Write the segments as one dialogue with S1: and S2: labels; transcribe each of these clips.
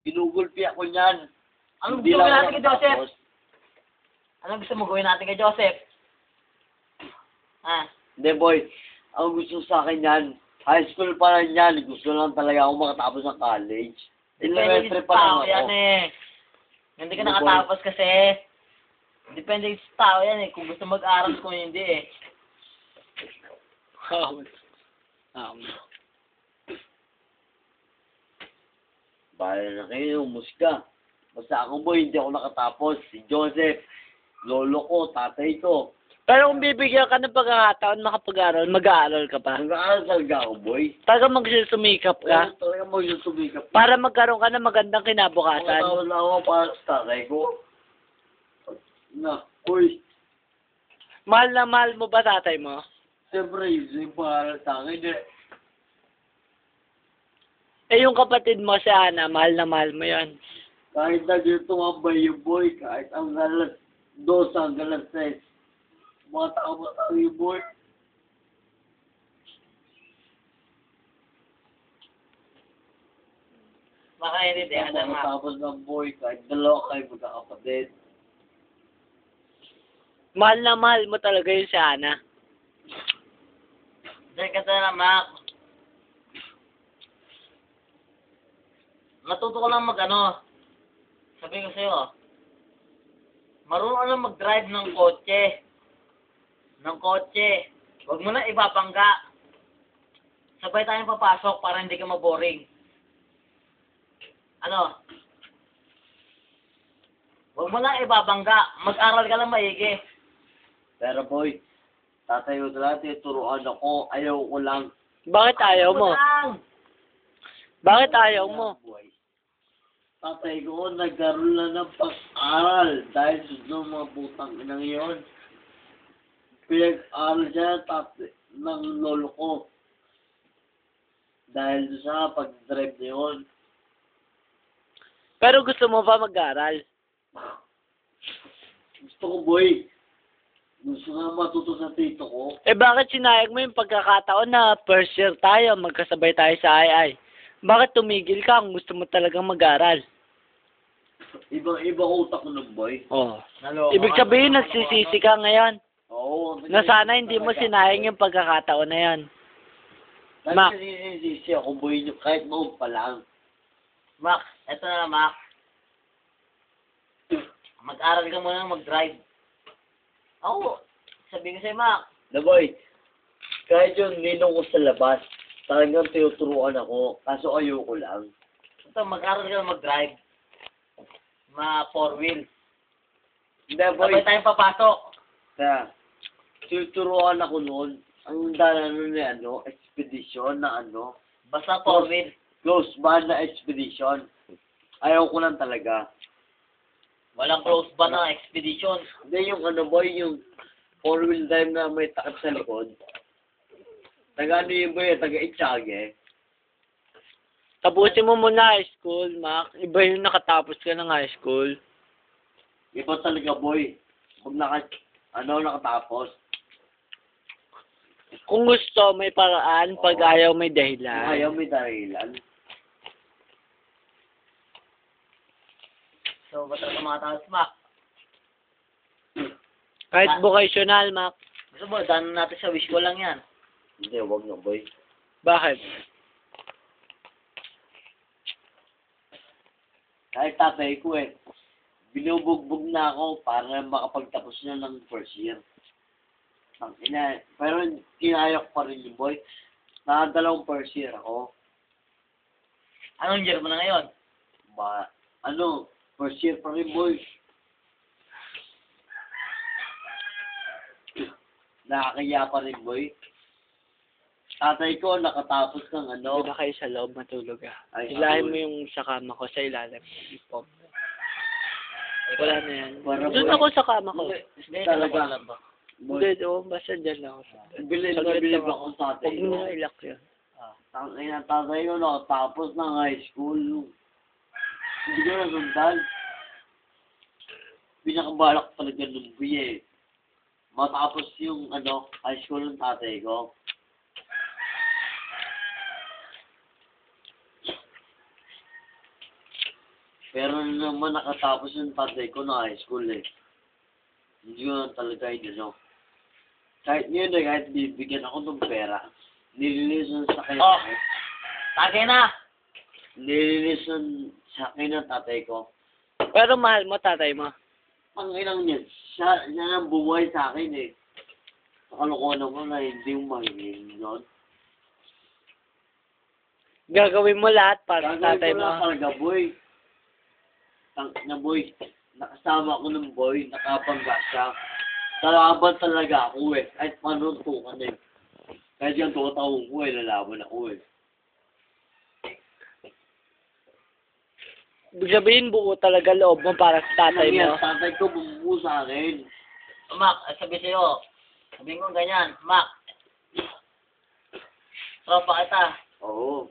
S1: Ginugulpi ako niyan.
S2: Anong
S1: Hindi
S2: gusto mo
S1: lang
S2: natin
S1: ako
S2: kay Joseph?
S1: nakatapos.
S2: Anong gusto mo gawin natin kay Joseph? Ha?
S1: Hindi, boy. Ang gusto sa akin yan, high school pa lang yan. Gusto lang talaga ako makatapos ng college. Elementary pa lang ako.
S2: Yan eh. Hindi ka
S1: Ano,
S2: nakatapos kasi. Depende sa tao yan eh. Kung gusto mag-aral kung hindi eh.
S1: Bahala na kayo, musika. Basta ako, boy, hindi ako nakatapos. Si Joseph, lolo ko, tatay ko.
S3: Pero kung bibigyan ka ng pagkakataon makapag-aral, mag-aaral ka pa.
S1: Nag-aaral talaga ako, boy.
S3: Talaga magsusumikap ka.
S1: Talaga mo yung sumikap.
S3: Para magkaroon ka ng magandang kinabukasan.
S1: Pagkatawala ako para sa tatay ko. Na, boy,
S3: Mahal na mahal mo ba tatay mo?
S1: siyempre, yung pangaral sa akin, eh.
S3: Eh yung kapatid mo si Ana, mahal na mahal mo yan.
S1: Kahit na dito tumambay yung boy, kahit ang galas 2 hanggang alas 6. Mga tao yung boy.
S2: Makaintindihan na nga.
S1: Tapos ng boy, kahit dalawa kayo magkakapatid.
S3: Mahal na mahal mo talaga yun si Ana.
S2: Diyan ka na Mac. Natuto ko lang mag-ano. Sabi ko sa'yo, marunong ka lang mag-drive ng kotse. Huwag mo na ipapangga. Sabay tayong papasok para hindi ka maboring. Ano? Huwag mo lang ibabangga. Mag-aral ka lang maigi.
S1: Pero boy, tatay ko talaga, tinuturuan ako, ayaw ko lang.
S3: Bakit ayaw mo?
S2: Lang.
S3: Bakit ayaw mo?
S1: Boy. Tatay ko, nagkaroon na ng pag-aral dahil sa mga putang inang yun. Pinag-aral siya ng lolo ko. Dahil sa pag-drive na yun.
S3: Pero gusto mo pa mag-aral?
S1: Gusto ko, boy. Gusto nga matuto sa tito ko.
S3: Eh bakit sinayang mo yung pagkakataon na first year tayo, magkasabay tayo sa II? Bakit tumigil ka kung gusto mo talagang mag-aral?
S1: Ibang utak ko nun, boy.
S3: Oh.
S2: Naloko
S3: Ibig
S2: ka.
S3: sabihin, nagsisisi ka ngayon.
S1: Oo.
S3: Na sana hindi mo sinayang yung pagkakataon na yan. Mac.
S1: Nagsisisi ako, boy, kahit noon pa lang.
S2: Mac, eto na Mac. Mag-aral ka muna mag-drive. Ako, sabi ko sa'yo Mac.
S1: Na, boy, kahit yung ninong ko sa labas, talagang tinuturuan ako, kaso ayoko lang.
S2: Ito, mag-aral ka mag-drive. Ma-4-wheel.
S1: Hindi, boy.
S2: Sabay tayong papasok.
S1: Kaya, tinuturuan ako noon. Ang dala nun na expedition na
S2: Basta 4-wheel.
S1: close ban na expedition. Ayaw ko lang talaga.
S2: Walang close ba na expedition?
S1: Hindi yung boy, yung 4-wheel drive na may takip sa likod. Taga yung boy, taga Itsage.
S3: Tapusin mo muna high school, Mac. Iba yung nakatapos ka ng high school.
S1: Iba talaga, boy. Pag nakatapos.
S3: Kung gusto, may paraan. Pag ayaw, may
S1: Kung
S3: dahilan.
S1: ayaw, may dahilan.
S2: So, ba't ka makatapos Mac?
S3: Kahit vocational, Mac.
S2: Gusto mo, danan natin sa wish ko lang yan.
S1: Hindi, wag na, boy.
S3: Bakit?
S1: Kahit tatay ko binubugbog na ako para makapagtapos na ng first year. Pero kinaya ko pa rin yung boy. Nakadalawang first year ako.
S2: Anong year mo na ngayon?
S1: First year pa rin, boy. Nakakaya pa rin, boy. Tatay ko, nakatapos ng
S3: Doon na kayo sa loob matulog, ah.
S1: Ay,
S3: Ilahin
S1: ako-
S3: mo yung sa kama ko sa ilalim. Ipom. Wala na yan.
S1: Para
S3: Doon
S1: boy.
S3: ako sa kama ko.
S2: Hindi,
S1: Talaga.
S3: Hindi, doon. Basta dyan lang ako.
S1: Bilib na
S3: Saglit
S1: bilib
S3: lang
S1: ako sa tatay
S3: Huwag
S1: ko.
S3: mo na ilak yun.
S1: Tangin na tatay ko, nakatapos ng high school. Hindi ko nasundan. Pinakabalak talaga nun, boy, matapos yung high school ng tatay ko. Pero naman nakatapos yung tatay ko na high school eh. Hindi ko na talaga inano. Kahit ngayon eh, kahit bibigyan ako ng pera, nililisan sa akin.
S2: Oh. Tagay na!
S1: Nililisan sa akin ng tatay ko.
S3: Pero mahal mo tatay mo.
S1: Ang ilang niya, siya nang bumuhay sa akin eh. Nakalokohan ako na hindi mo mahingin nun.
S3: Gagawin mo lahat para sa tatay
S1: Gagawin ko
S3: mo.
S1: lang talaga, boy. Tang na boy. Nakasama ko ng boy, nakabangga siya. Lalaban talaga ako eh. Kahit paano tukan eh. Kahit yung taong ko eh, lalaban ako eh.
S3: Ibig sabihin buo talaga loob mo para sa tatay mo.
S1: Yan, tatay ko bumubu sa akin.
S2: Mac, sabi sa'yo. Sabihin ko ganyan, Mac. Tropa kita.
S1: Oo.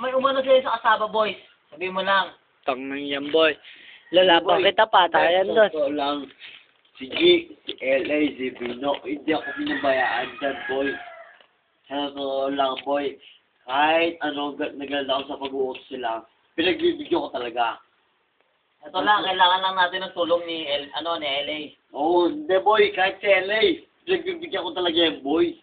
S2: May umano sa'yo sa kasaba, boys. Sabihin mo lang.
S3: Tangang yan, boy. Lalaban
S1: Boy,
S3: kita, patayan doon.
S1: totoo lang. Si G, si LA, si Bino, hindi ako pinabayaan dyan, boy. Sa totoo lang, boy. Kahit ano, naglalala ako sa pag-uusap sila, pinagbibigyan ko talaga.
S2: Ito lang, kailangan lang natin ng tulong ni LA.
S1: Oo, hindi, boy. Kahit si LA, pinagbibigyan ko talaga yan, boy.